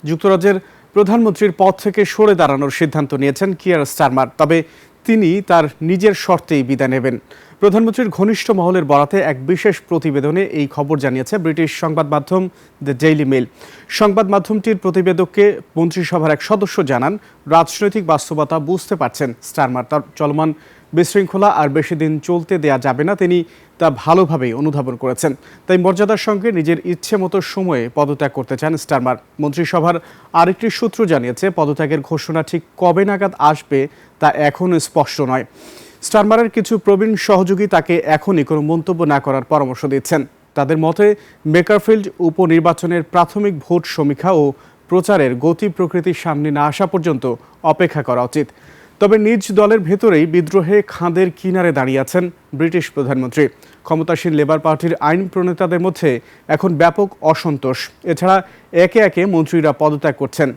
যুক্তরাজ্যের প্রধানমন্ত্রীর পদ থেকে সরে দাঁড়ানোর সিদ্ধান্ত নিয়েছেন কিয়ার স্টারমার। তবে তিনি তার নিজের শর্তেই বিদায় নেবেন। প্রধানমন্ত্রীর ঘনিষ্ঠ মহলের বরাতে এক বিশেষ প্রতিবেদনে এই খবর জানিয়েছে ব্রিটিশ সংবাদ মাধ্যম দ্য ডেইলি মেইল। সংবাদ মাধ্যমটির প্রতিবেদককে মন্ত্রিসভার এক সদস্য জানান, রাজনৈতিক বাস্তবতা বুঝতে পারছেন স্টারমার। তার চলমান বিশৃঙ্খলা আর বেশি দিন চলতে দেয়া যাবে না, তিনি তা ভালোভাবেই অনুধাবন করেছেন। তাই মর্যাদার সঙ্গে নিজের ইচ্ছে মতো সময়ে পদত্যাগ করতে চান স্টারমার। মন্ত্রিসভার আরেকটি সূত্র জানিয়েছে, পদত্যাগের ঘোষণা ঠিক কবে নাগাদ আসবে তা এখনও স্পষ্ট নয়। স্টারমারের কিছু প্রবীণ সহযোগী তাকে এখনই কোনো মন্তব্য না করার পরামর্শ দিচ্ছেন। তাদের মতে, বেকারফিল্ড উপনির্বাচনের প্রাথমিক ভোট সমীক্ষা ও প্রচারের গতি প্রকৃতির সামনে না আসা পর্যন্ত অপেক্ষা করা উচিত। তবে নিজ দলের ভেতরেই বিদ্রোহে খাদের কিনারে দাঁড়িয়ে আছেন ব্রিটিশ প্রধানমন্ত্রী। ক্ষমতাসীন লেবার পার্টির আইন প্রণেতাদের মধ্যে এখন ব্যাপক অসন্তোষ। এছাড়া একে একে মন্ত্রীরা পদত্যাগ করছেন।